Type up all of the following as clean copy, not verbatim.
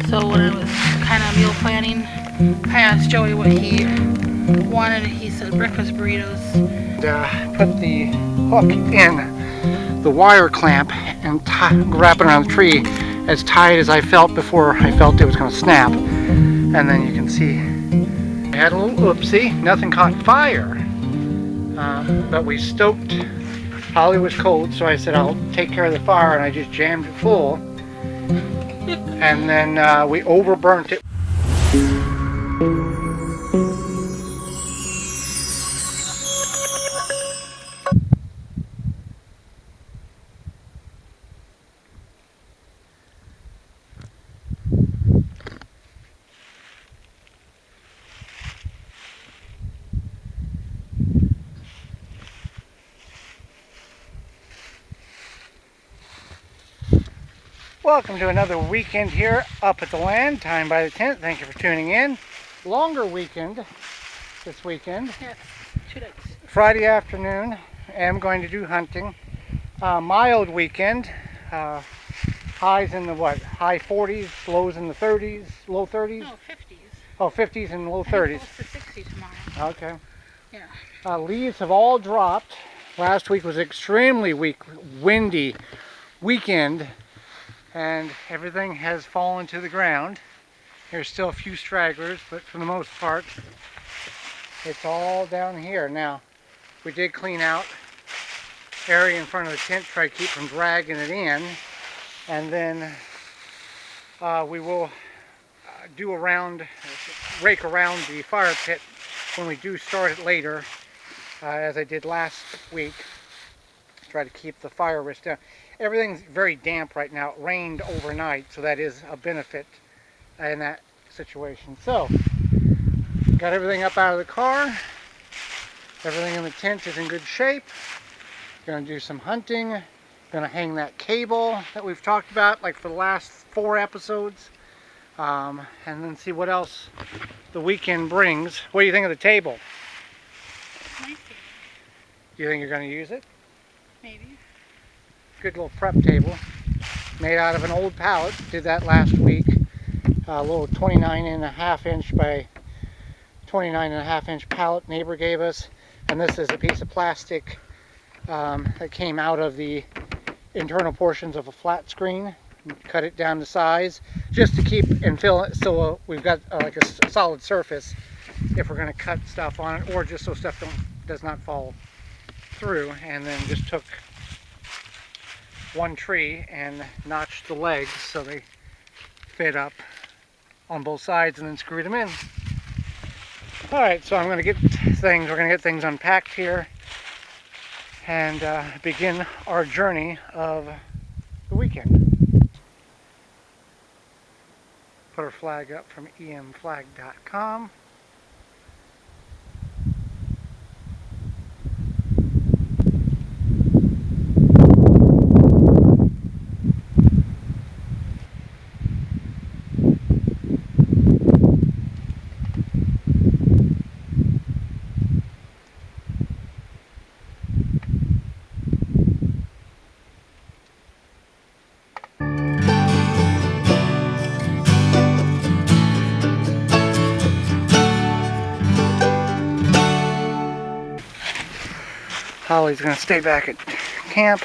So when I was kind of meal planning, I asked Joey what he wanted. He said breakfast burritos. Put the hook in the wire clamp and wrap it around the tree as tight as I felt before I felt it was going to snap. And then you can see I had a little oopsie. Nothing caught fire, but we stoked. Holly was cold, so I said I'll take care of the fire, and I just jammed it full. And then we overburnt it. Welcome to another weekend here up at the land, Time by the Tent. Thank you for tuning in. Longer weekend this weekend. Yes, 2 days. Friday afternoon, I'm going to do hunting. Mild weekend. Highs in the high 40s, lows in the 30s, low 30s? No, 50s. Oh, 50s and low 30s. Close to 60 tomorrow. Okay. Yeah. Leaves have all dropped. Last week was extremely windy weekend, and everything has fallen to the ground. There's still a few stragglers, but for the most part, it's all down here. Now, we did clean out area in front of the tent, try to keep from dragging it in, and then we will rake around the fire pit when we do start it later, as I did last week. Try to keep the fire risk down. Everything's very damp right now. It rained overnight, so that is a benefit in that situation. So, got everything up out of the car. Everything in the tent is in good shape. Gonna do some hunting. Gonna hang that cable that we've talked about like for the last 4 episodes. And then see what else the weekend brings. What do you think of the table? Nice table. Do you think you're gonna use it? Maybe. Good little prep table. Made out of an old pallet. Did that last week. A little 29.5 inch by 29.5 inch pallet neighbor gave us. And this is a piece of plastic that came out of the internal portions of a flat screen. Cut it down to size just to keep and fill it so we've got like a solid surface if we're going to cut stuff on it, or just so stuff does not fall through. And then just took one tree and notched the legs so they fit up on both sides, and then screwed them in. Alright, so we're going to get things unpacked here and begin our journey of the weekend. Put our flag up from emflag.com. Holly's going to stay back at camp,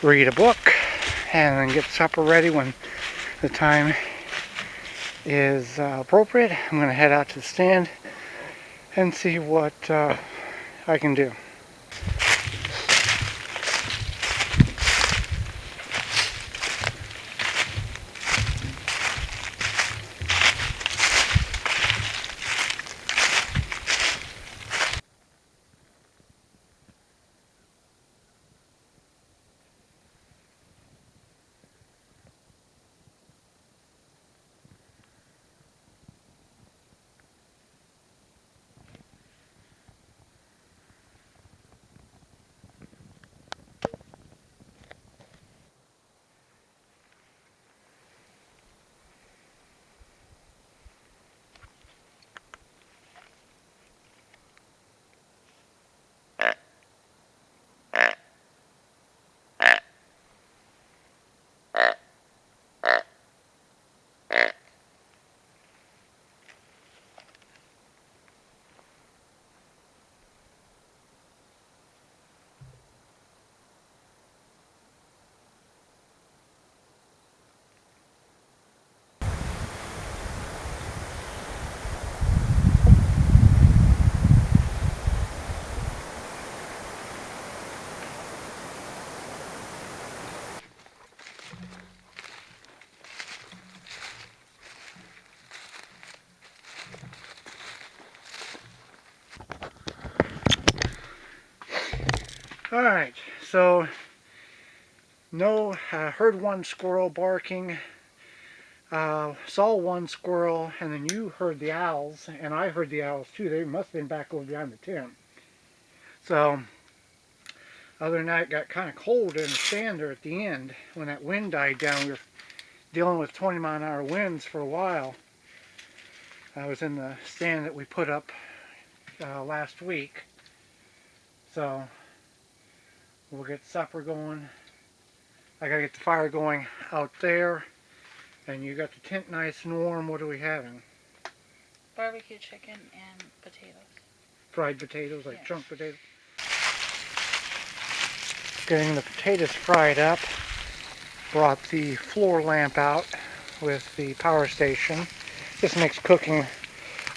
read a book, and then get supper ready when the time is appropriate. I'm going to head out to the stand and see what I can do. Alright, so no, heard one squirrel barking, saw one squirrel, and then you heard the owls, and I heard the owls too. They must have been back over behind the tent. So, other than that, it got kind of cold in the stand there at the end. When that wind died down, we were dealing with 20-mile-an-hour winds for a while. I was in the stand that we put up last week. So, we'll get supper going. I gotta get the fire going out there. And you got the tent nice and warm. What are we having? Barbecue chicken and potatoes. Fried potatoes, like Yes. chunk potatoes. Getting the potatoes fried up. Brought the floor lamp out with the power station. This makes cooking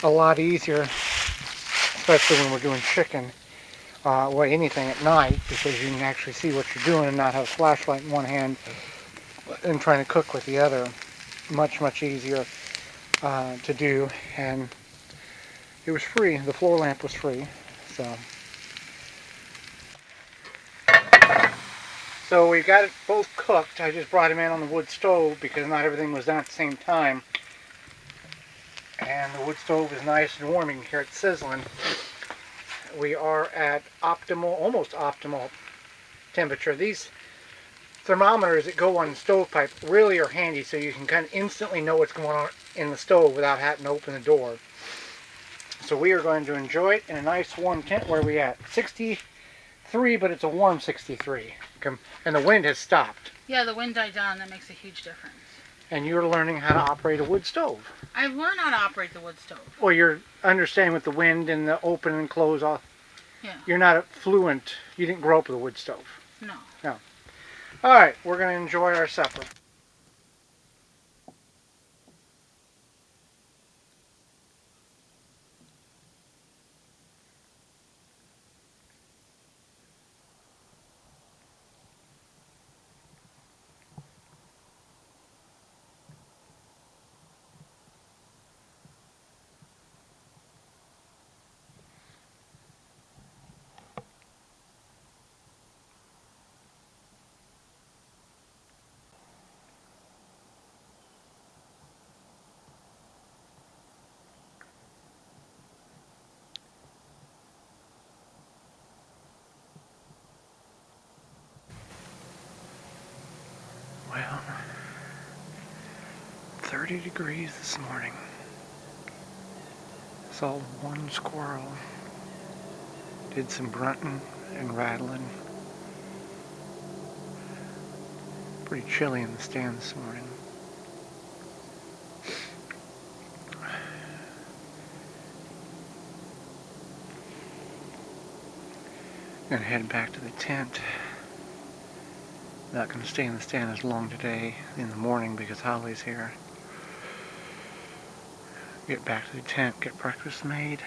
a lot easier, especially when we're doing chicken. Well, anything at night, because you can actually see what you're doing and not have a flashlight in one hand and trying to cook with the other. Much easier to do, and it was free. The floor lamp was free, so we got it both cooked. I just brought them in on the wood stove because not everything was done at the same time, and the wood stove is nice and warm. You can hear it sizzling. We are at optimal, almost optimal temperature. These thermometers that go on the stovepipe really are handy, so you can kind of instantly know what's going on in the stove without having to open the door. So we are going to enjoy it in a nice warm tent. Where are we at? 63, but it's a warm 63. And the wind has stopped. Yeah, the wind died down. That makes a huge difference. And you're learning how to operate a wood stove. I've learned how to operate the wood stove. Well, you're understanding with the wind and the open and close off. Yeah. You're not a fluent. You didn't grow up with a wood stove. No. No. Alright, we're going to enjoy our supper. Well, 30 degrees this morning. Saw one squirrel. Did some grunting and rattling. Pretty chilly in the stand this morning. Gonna head back to the tent. Not gonna stay in the stand as long today in the morning because Holly's here. Get back to the tent, get breakfast made.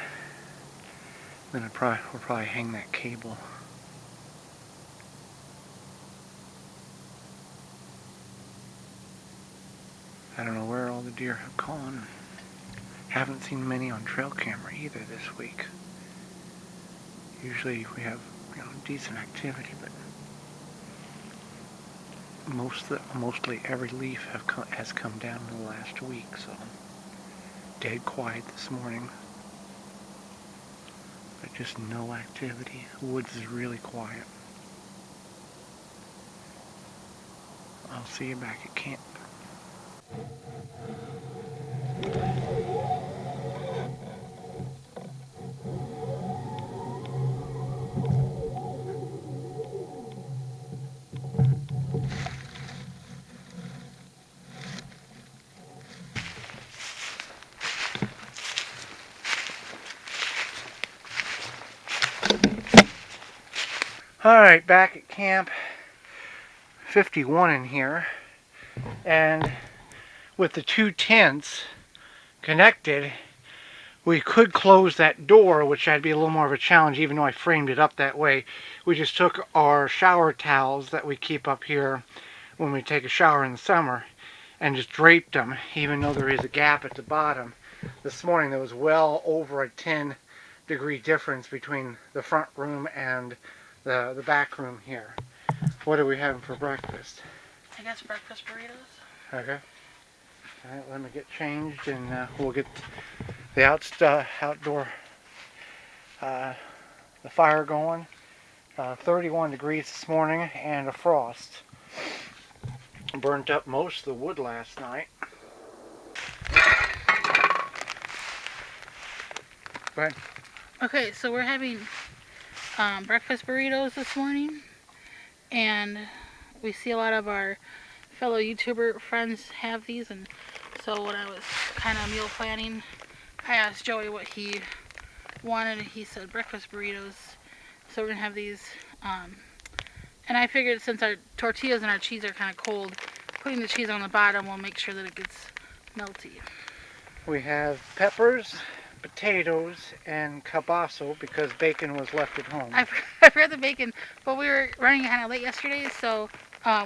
Then we'll probably hang that cable. I don't know where all the deer have gone. Haven't seen many on trail camera either this week. Usually we have, decent activity, but mostly every leaf has come down in the last week, so dead quiet this morning. But just no activity. The woods is really quiet. I'll see you back at camp. Alright, back at camp. 51 in here. And with the two tents connected, we could close that door, which had to be a little more of a challenge even though I framed it up that way. We just took our shower towels that we keep up here when we take a shower in the summer and just draped them, even though there is a gap at the bottom. This morning there was well over a 10-degree difference between the front room and the back room here. What are we having for breakfast? I guess breakfast burritos. Okay. All right, let me get changed and we'll get the outdoor the fire going. 31 degrees this morning and a frost. Burnt up most of the wood last night. Go ahead. Okay, so we're having breakfast burritos this morning, and we see a lot of our fellow YouTuber friends have these, and so when I was kind of meal planning, I asked Joey what he wanted, and he said breakfast burritos. So we're gonna have these, and I figured since our tortillas and our cheese are kind of cold, putting the cheese on the bottom will make sure that it gets melty. We have peppers, potatoes, and kielbasa because bacon was left at home. I forgot the bacon, but we were running kind of late yesterday, so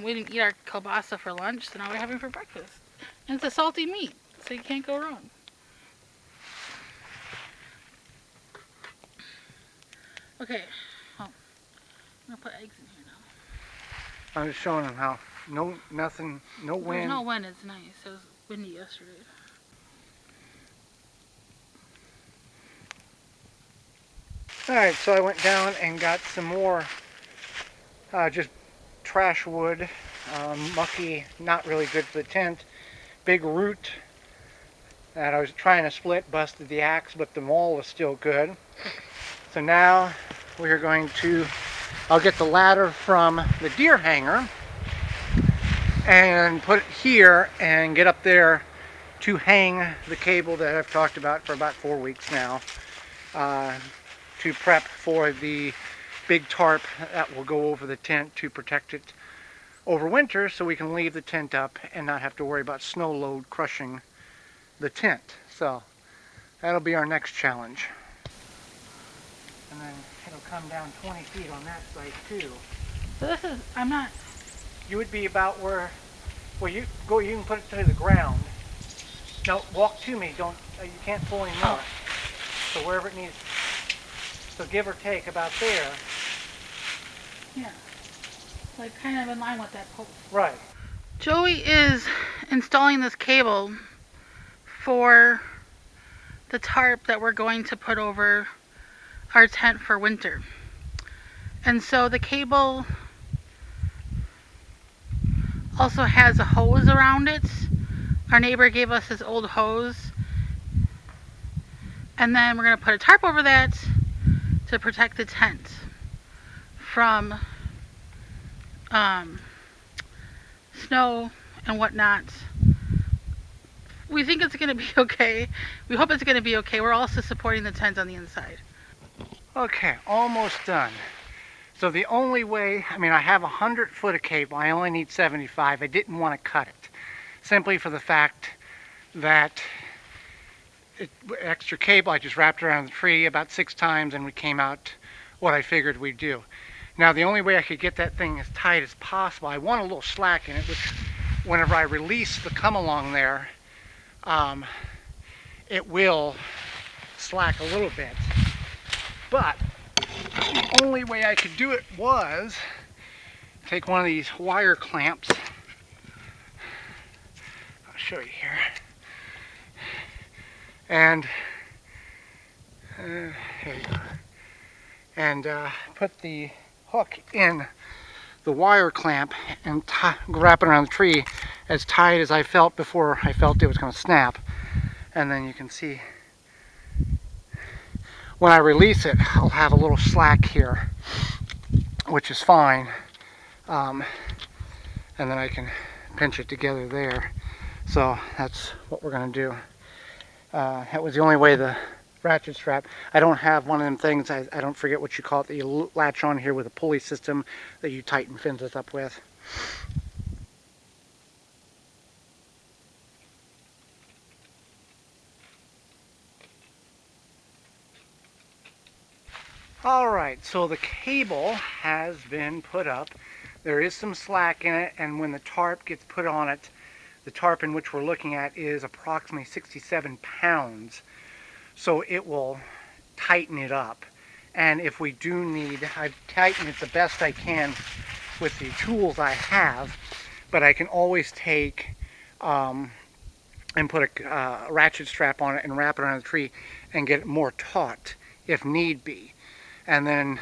we didn't eat our kielbasa for lunch, so now we're having it for breakfast. And it's a salty meat, so you can't go wrong. Okay, I'm gonna put eggs in here now. I'm just showing them how no wind. There's no wind, it's nice. It was windy yesterday. Alright, so I went down and got some more just trash wood, mucky, not really good for the tent. Big root that I was trying to split, busted the axe, but the maul was still good. So now we are going to, I'll get the ladder from the deer hanger and put it here and get up there to hang the cable that I've talked about for about 4 weeks now. To prep for the big tarp that will go over the tent to protect it over winter so we can leave the tent up and not have to worry about snow load crushing the tent. So that'll be our next challenge. And then it'll come down 20 feet on that side too. So this is, I'm not... You would be about where you go, you can put it to the ground. No, walk to me, don't, you can't pull anymore. So wherever it needs, so give or take about there. Yeah, like kind of in line with that post. Right. Joey is installing this cable for the tarp that we're going to put over our tent for winter. And so the cable also has a hose around it. Our neighbor gave us this old hose. And then we're going to put a tarp over that to protect the tent from snow and whatnot. We think it's going to be okay. We hope it's going to be okay. We're also supporting the tent on the inside. Okay, almost done. So the only way, I mean, I have 100 foot of cable. I only need 75. I didn't want to cut it, simply for the fact that extra cable I just wrapped around the tree about 6 times and we came out what I figured we'd do. Now the only way I could get that thing as tight as possible, I want a little slack in it, which whenever I release the come along there, it will slack a little bit. But the only way I could do it was take one of these wire clamps. I'll show you here. And here you go. And put the hook in the wire clamp and wrap it around the tree as tight as I felt before I felt it was going to snap. And then you can see when I release it, I'll have a little slack here, which is fine. And then I can pinch it together there. So that's what we're going to do. That was the only way the ratchet strap. I don't have one of them things, I don't forget what you call it, that you latch on here with a pulley system that you tighten fins up with. Alright, so the cable has been put up. There is some slack in it, and when the tarp gets put on it, the tarp in which we're looking at is approximately 67 pounds. So it will tighten it up And if we do need, I've tightened it the best I can with the tools I have, but I can always take and put a ratchet strap on it and wrap it around the tree and get it more taut if need be. And then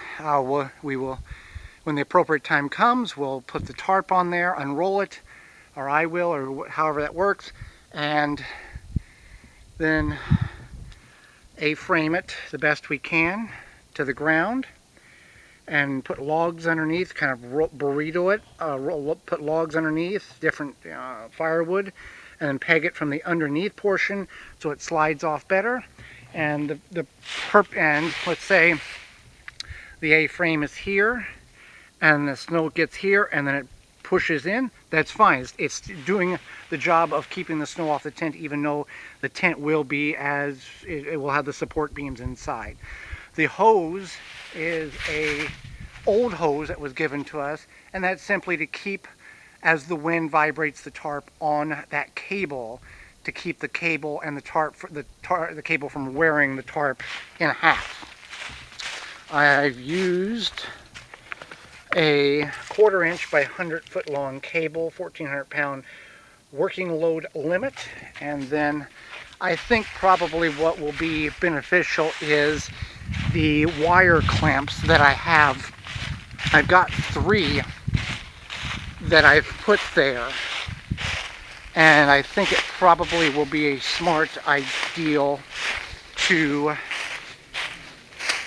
we will, when the appropriate time comes, we'll put the tarp on there, unroll it, or I will, or however that works, and then A-frame it the best we can to the ground and put logs underneath, kind of burrito it, put logs underneath, different firewood, and then peg it from the underneath portion so it slides off better. And the perp end, let's say the A-frame is here and the snow gets here and then it pushes in, that's fine. It's doing the job of keeping the snow off the tent, even though the tent will be it will have the support beams inside. The hose is a old hose that was given to us, and that's simply to keep, as the wind vibrates the tarp on that cable, to keep the cable and the cable from wearing the tarp in half. I've used a 1/4 inch by 100 foot long cable, 1,400 pound working load limit, and then I think probably what will be beneficial is the wire clamps that I have. I've got 3 that I've put there, and I think it probably will be a smart ideal to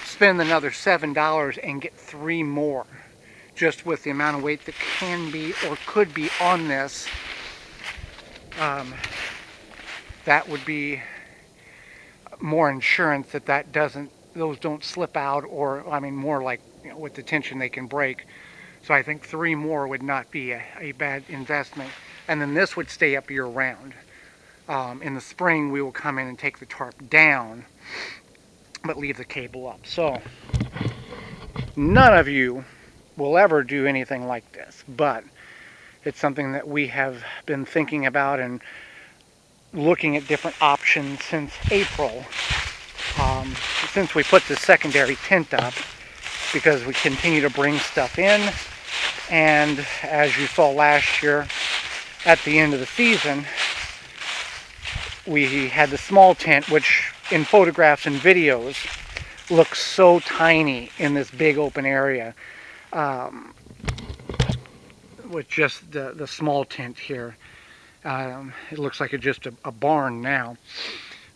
spend another $7 and get 3 more, just with the amount of weight that can be or could be on this. That would be more insurance that those don't slip out, or I mean more like, with the tension they can break. So I think 3 more would not be a bad investment. And then this would stay up year round. In the spring we will come in and take the tarp down, but leave the cable up. So none of you will ever do anything like this, but it's something that we have been thinking about and looking at different options since April, since we put the secondary tent up, because we continue to bring stuff in. And as you saw last year at the end of the season, we had the small tent, which in photographs and videos looks so tiny in this big open area, with just the small tent here. It looks like it's just a barn now,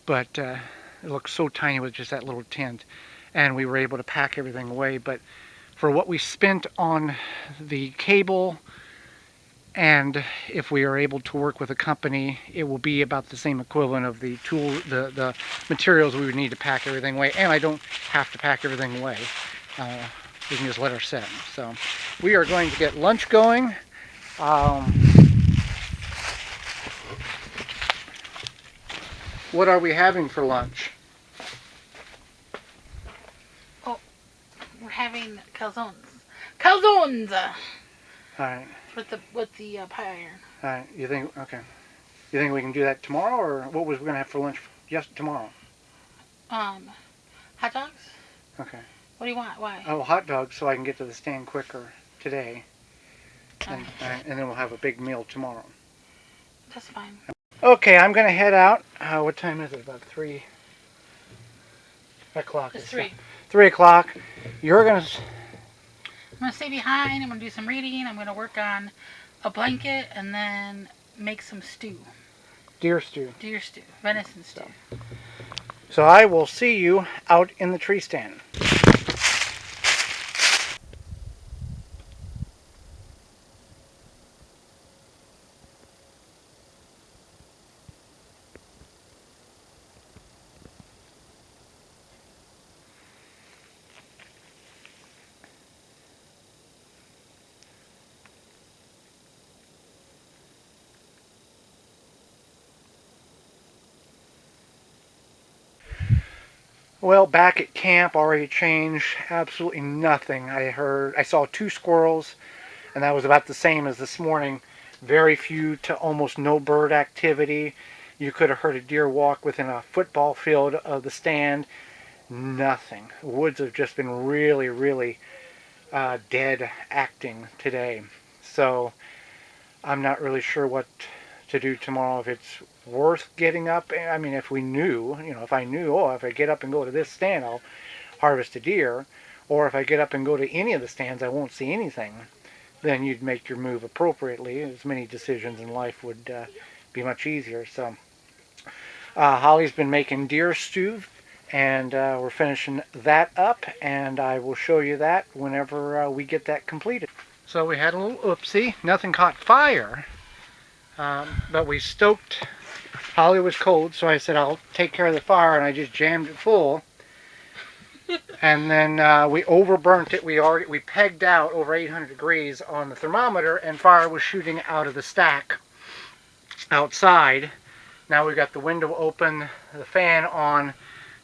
but it looks so tiny with just that little tent, and we were able to pack everything away. But for what we spent on the cable, and if we are able to work with a company, it will be about the same equivalent of the the materials we would need to pack everything away. And I don't have to pack everything away. We can just let her sit. So we are going to get lunch going. What are we having for lunch? Oh, we're having calzones. Calzones! Alright. With the pie iron. Alright, you think, okay. You think we can do that tomorrow, or what was we going to have for lunch just tomorrow? Hot dogs? Okay. What do you want? Why? Oh, hot dogs, so I can get to the stand quicker today. And then we'll have a big meal tomorrow. That's fine. Okay, I'm going to head out. What time is it? About 3 o'clock. It's 3. 3 o'clock. You're going to... I'm going to stay behind. I'm going to do some reading. I'm going to work on a blanket and then make some stew. Deer stew. Deer stew. Venison stew. So I will see you out in the tree stand. Well, back at camp, already changed. Absolutely nothing. I saw 2 squirrels, and that was about the same as this morning. Very few to almost no bird activity. You could have heard a deer walk within a football field of the stand, nothing. The woods have just been really, really dead acting today. So I'm not really sure what to do tomorrow. If it's worth getting up. I mean, if we knew, if I knew, oh, if I get up and go to this stand, I'll harvest a deer. Or if I get up and go to any of the stands, I won't see anything. Then you'd make your move appropriately. As many decisions in life would be much easier. So Holly's been making deer stew, and we're finishing that up, and I will show you that whenever we get that completed. So we had a little oopsie. Nothing caught fire, but we stoked. Holly was cold, so I said I'll take care of the fire, and I just jammed it full. And then we overburnt it. We pegged out over 800 degrees on the thermometer, and fire was shooting out of the stack outside. Now we've got the window open, the fan on,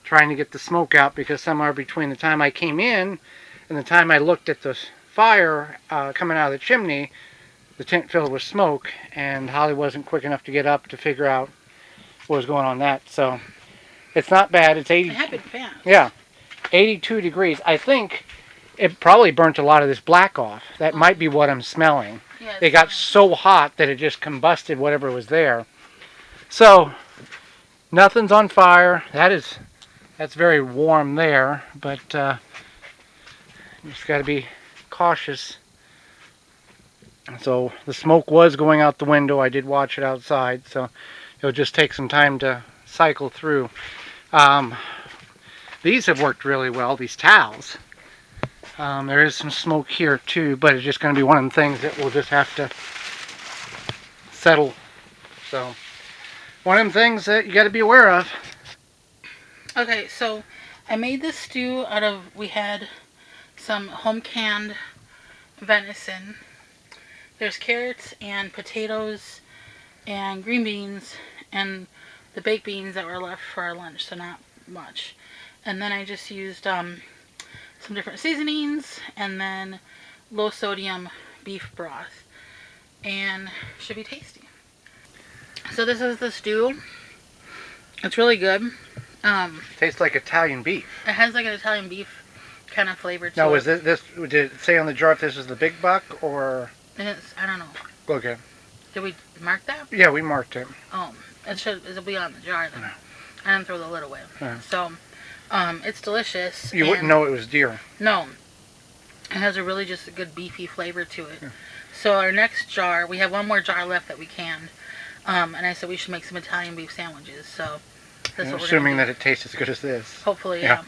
trying to get the smoke out, because somewhere between the time I came in and the time I looked at the fire coming out of the chimney, the tent filled with smoke, and Holly wasn't quick enough to get up to figure out what was going on that. So it's not bad. It's 80. It happened fast. Yeah, 82 degrees. I think it probably burnt a lot of this black off. That might be what I'm smelling. Yeah, it got so hot that it just combusted whatever was there. So nothing's on fire. That's very warm there, but you just got to be cautious. So the smoke was going out the window. I did watch it outside, so it'll just take some time to cycle through. These have worked really well, these towels. There is some smoke here too, but it's just going to be one of the things that we'll just have to settle. So one of them things that you got to be aware of. Okay, so I made this stew out of, we had some home canned venison. There's carrots and potatoes and green beans and the baked beans that were left for our lunch, so not much. And then I just used some different seasonings and then low sodium beef broth, and should be tasty. So this is the stew. It's really good. Tastes like Italian beef. It has like an Italian beef kind of flavor to it. Now, was this? Did it say on the jar if this is the big buck or? And it's, I don't know. Okay. Did we mark that? Yeah, we marked it. Oh, it'll be on the jar then. I didn't throw the lid away. Yeah. So, it's delicious. You wouldn't know it was deer. No. It has a really just a good beefy flavor to it. Yeah. So our next jar, we have one more jar left that we canned. And I said we should make some Italian beef sandwiches. So that's what we're assuming gonna that it tastes as good as this. hopefully, yeah.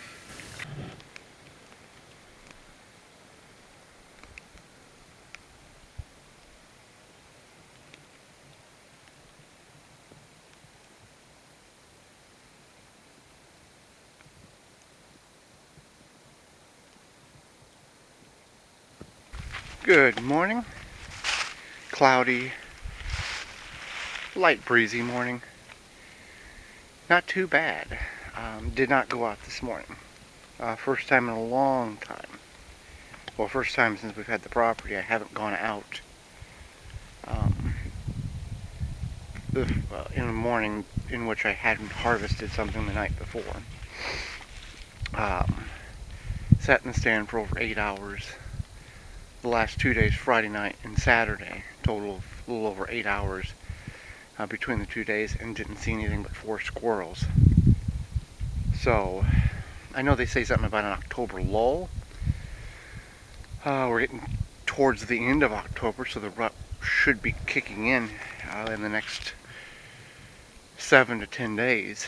Good morning. Cloudy, light breezy morning. Not too bad. Did not go out this morning. First time in a long time. Well, first time since we've had the property, I haven't gone out. In the morning in which I hadn't harvested something the night before. Sat in the stand for over 8 hours. The last 2 days, Friday night and Saturday, total of a little over 8 hours between the 2 days, and didn't see anything but 4 squirrels. So, I know they say something about an October lull. We're getting towards the end of October, so the rut should be kicking in the next 7 to 10 days.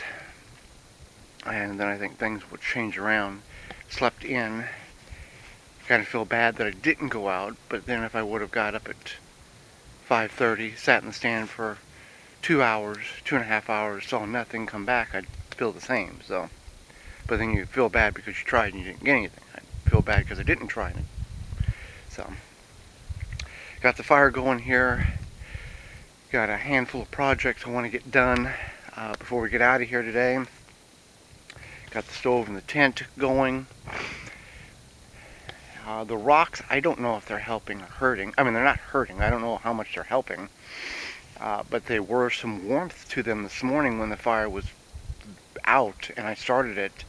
And then I think things will change around. Slept in. Kind of feel bad that I didn't go out, but then if I would have got up at 5:30, sat in the stand for 2 hours, 2.5 hours, saw nothing, come back, I'd feel the same. So, but then you feel bad because you tried and you didn't get anything. I feel bad because I didn't try it. So, got the fire going here. Got a handful of projects I want to get done before we get out of here today. Got the stove and the tent going. The rocks, I don't know if they're helping or hurting. I mean, they're not hurting. I don't know how much they're helping. But there were some warmth to them this morning when the fire was out and I started it.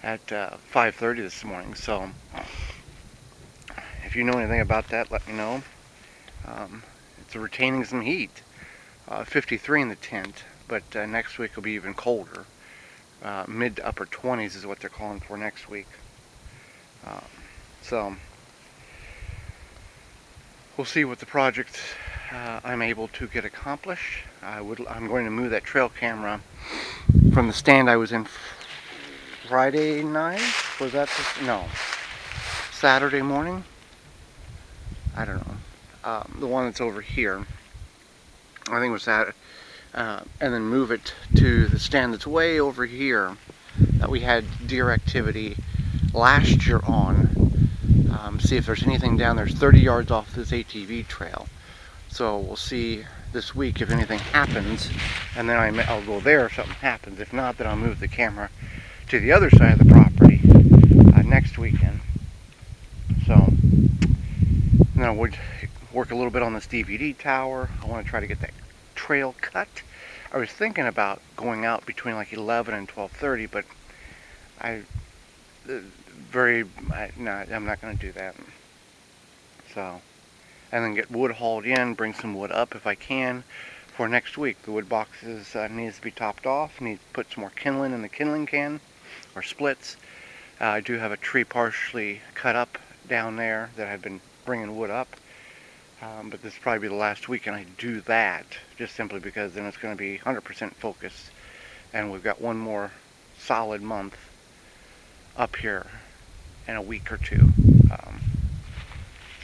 at 5:30 this morning. So if you know anything about that, let me know. It's retaining some heat. 53 in the tent, but next week will be even colder. Mid to upper 20s is what they're calling for next week. So we'll see what the project I'm able to get accomplished. I'm going to move that trail camera from the stand I was in Friday night. Was that no, Saturday morning? I don't know. The one that's over here. I think it was Saturday. And then move it to the stand that's way over here that we had deer activity last year on. See if there's anything down there. It's 30 yards off this ATV trail. So we'll see this week if anything happens, and then I'll go there if something happens. If not, then I'll move the camera to the other side of the property next weekend. So then I would work a little bit on this DVD tower. I want to try to get that trail cut. I was thinking about going out between like 11 and 12:30, but I'm not going to do that. So, and then get wood hauled in, bring some wood up if I can for next week. The wood boxes needs to be topped off. Need to put some more kindling in the kindling can or splits. I do have a tree partially cut up down there that I've been bringing wood up. But this will probably be the last weekend I do that, just simply because then it's going to be 100% focused, and we've got one more solid month up here in a week or two.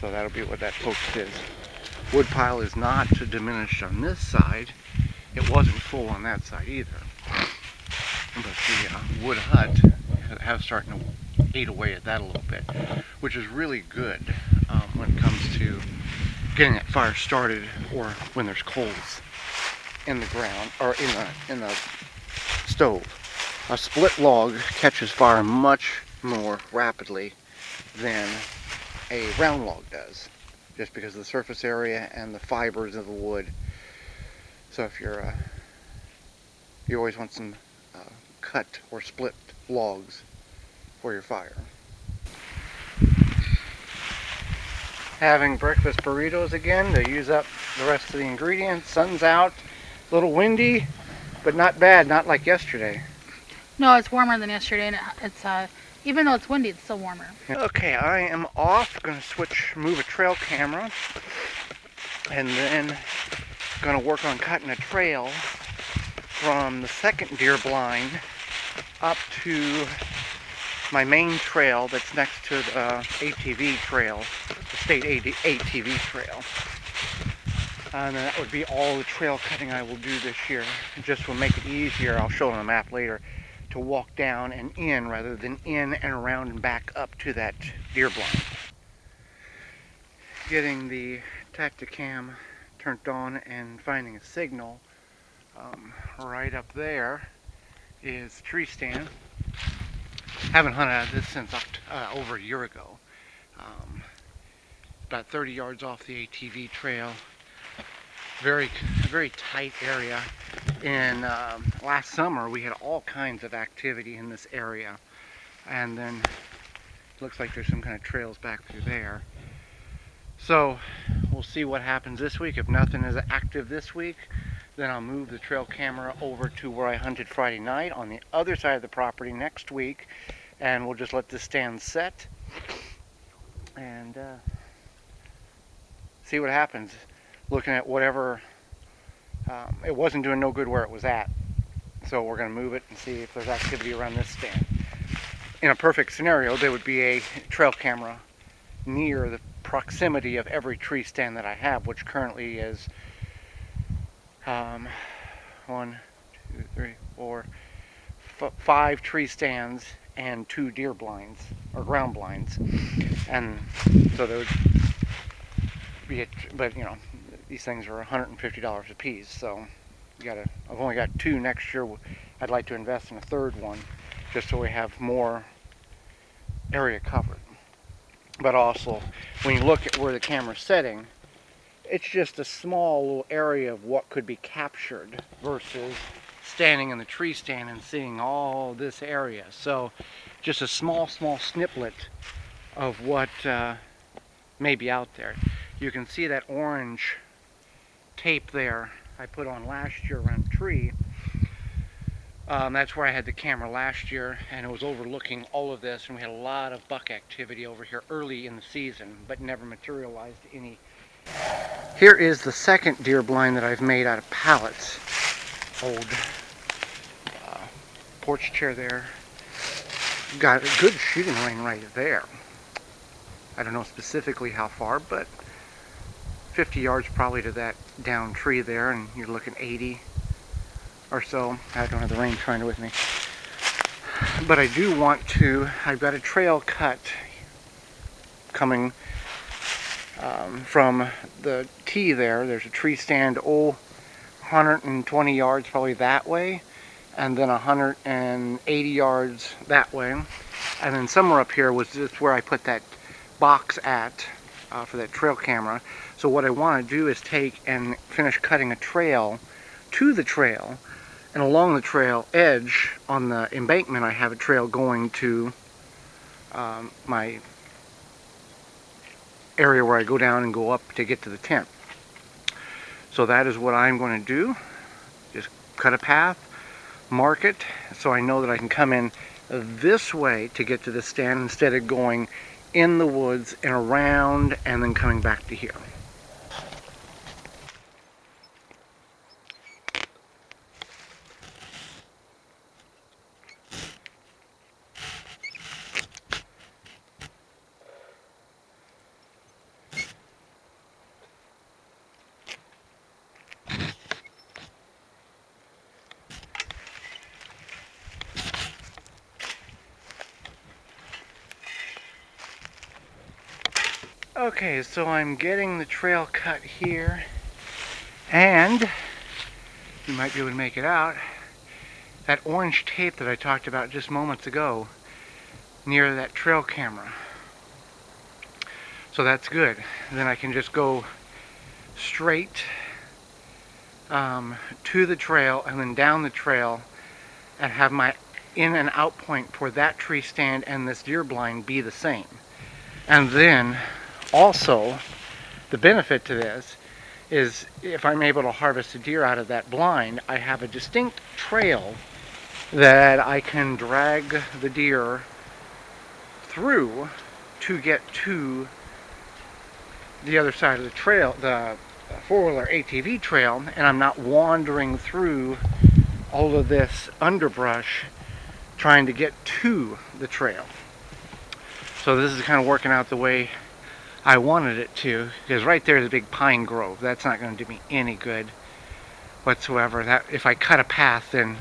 So that'll be what that focus is. Wood pile is not diminished on this side. It wasn't full on that side either. But the wood hut has starting to eat away at that a little bit, which is really good when it comes to getting that fire started, or when there's coals in the ground or in the stove. A split log catches fire much more rapidly than a round log does, just because of the surface area and the fibers of the wood. So if you always want some cut or split logs for your fire. Having breakfast burritos again to use up the rest of the ingredients. Sun's out, a little windy, but not bad, not like yesterday. No, it's warmer than yesterday, and it's even though it's windy, it's still warmer. Okay, I am off. Going to move a trail camera, and then going to work on cutting a trail from the second deer blind up to my main trail that's next to the ATV trail, the state ATV trail. And that would be all the trail cutting I will do this year. It just will make it easier, I'll show on the map later, to walk down and in rather than in and around and back up to that deer blind. Getting the Tacticam turned on and finding a signal. Right up there is a tree stand. Haven't hunted out this since over a year ago. About 30 yards off the ATV trail. Very tight area. And last summer we had all kinds of activity in this area, and then it looks like there's some kind of trails back through there. So we'll see what happens this week. If nothing is active this week, then I'll move the trail camera over to where I hunted Friday night on the other side of the property next week, and we'll just let this stand set and see what happens. Looking at whatever, it wasn't doing no good where it was at, so we're going to move it and see if there's activity around this stand. In a perfect scenario, there would be a trail camera near the proximity of every tree stand that I have, which currently is 1, 2, 3, 4, 5 tree stands and 2 deer blinds or ground blinds, and so there would be but you know, these things are $150 a piece, so I've only got 2 next year. I'd like to invest in a third one just so we have more area covered. But also, when you look at where the camera's setting, it's just a small little area of what could be captured versus standing in the tree stand and seeing all this area. So just a small sniplet of what may be out there. You can see that orange tape there I put on last year around a tree. That's where I had the camera last year, and it was overlooking all of this, and we had a lot of buck activity over here early in the season, but never materialized any. Here is the second deer blind that I've made out of pallets. Old porch chair there. Got a good shooting range right there. I don't know specifically how far, but 50 yards probably to that down tree there, and you're looking 80 or so. I don't have the rangefinder with me. But I do want to, I've got a trail cut coming from the tee there. There's a tree stand, 120 yards probably that way, and then 180 yards that way. And then somewhere up here was just where I put that box at for that trail camera. So what I want to do is take and finish cutting a trail to the trail, and along the trail edge on the embankment I have a trail going to my area where I go down and go up to get to the tent. So that is what I'm going to do. Just cut a path, mark it, so I know that I can come in this way to get to the stand instead of going in the woods and around and then coming back to here. Okay, so I'm getting the trail cut here, and you might be able to make it out. That orange tape that I talked about just moments ago near that trail camera. So that's good. Then I can just go straight to the trail and then down the trail and have my in and out point for that tree stand and this deer blind be the same. And then also, the benefit to this is if I'm able to harvest a deer out of that blind, I have a distinct trail that I can drag the deer through to get to the other side of the trail, the four-wheeler ATV trail, and I'm not wandering through all of this underbrush trying to get to the trail. So this is kind of working out the way I wanted it to, because right there is a big pine grove. That's not going to do me any good whatsoever. That if I cut a path, then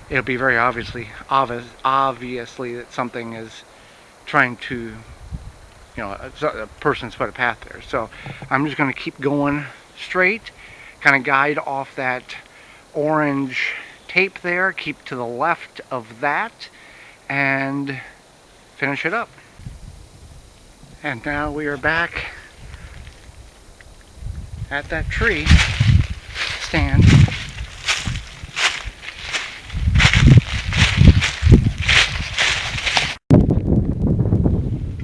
it'll be very obviously that something is trying to, a person's put a path there. So I'm just going to keep going straight, kind of guide off that orange tape there, keep to the left of that, and finish it up. And now we are back at that tree stand.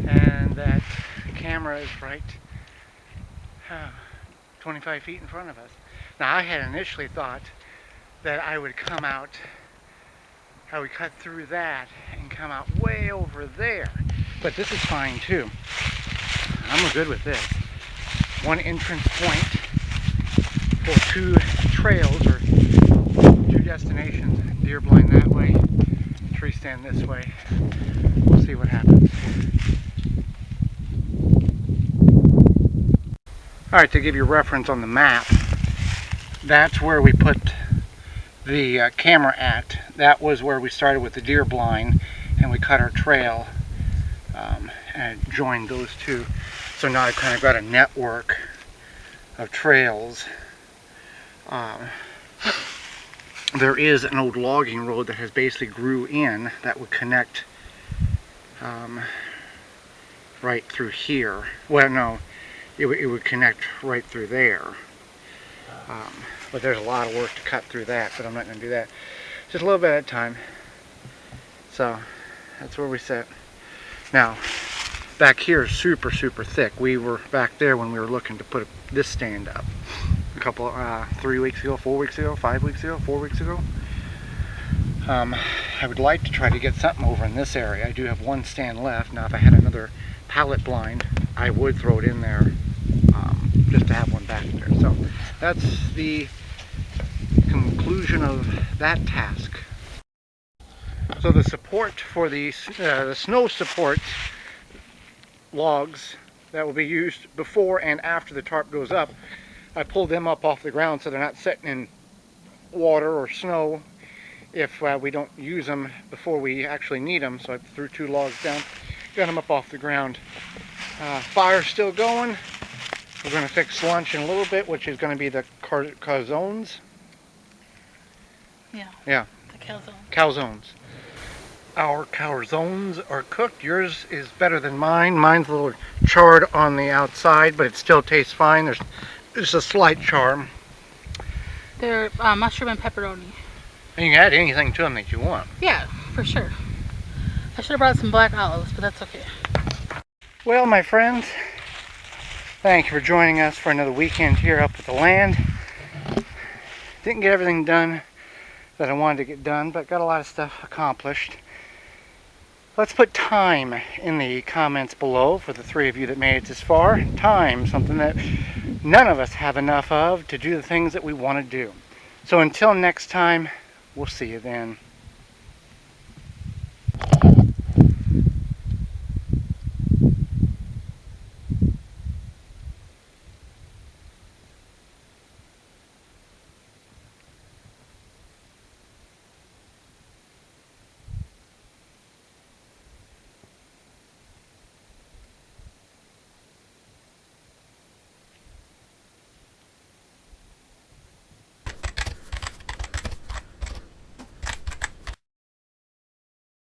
And that camera is right 25 feet in front of us. Now I had initially thought that I would come out, I would cut through that and come out way over there. But this is fine too. I'm good with this. One entrance point for two trails or two destinations. Deer blind that way, tree stand this way. We'll see what happens. Alright, to give you reference on the map, that's where we put the camera at. That was where we started with the deer blind, and we cut our trail and joined those two. So now I've kind of got a network of trails. There is an old logging road that has basically grew in that would connect right through here. Well, no, it would connect right through there. But there's a lot of work to cut through that, but I'm not going to do that. just a little bit at a time. So that's where we sit. Now, back here is super thick. We were back there when we were looking to put this stand up a couple 3 weeks ago, 4 weeks ago, 5 weeks ago, 4 weeks ago. I would like to try to get something over in this area. I do have one stand left. Now if I had another pallet blind, I would throw it in there just to have one back there. So that's the conclusion of that task. So the support for the snow support logs that will be used before and after the tarp goes up, I pulled them up off the ground so they're not sitting in water or snow if we don't use them before we actually need them. So I threw 2 logs down, got them up off the ground. Fire's still going. We're going to fix lunch in a little bit, which is going to be the calzones. Yeah. The calzone. Calzones. Our calzones are cooked. Yours is better than mine. Mine's a little charred on the outside, but it still tastes fine. There's just a slight char. They're mushroom and pepperoni. And you can add anything to them that you want. Yeah, for sure. I should have brought some black olives, but that's okay. Well, my friends, thank you for joining us for another weekend here up at the land. Didn't get everything done that I wanted to get done, but got a lot of stuff accomplished. Let's put time in the comments below for the 3 of you that made it this far. Time, something that none of us have enough of to do the things that we want to do. So until next time, we'll see you then.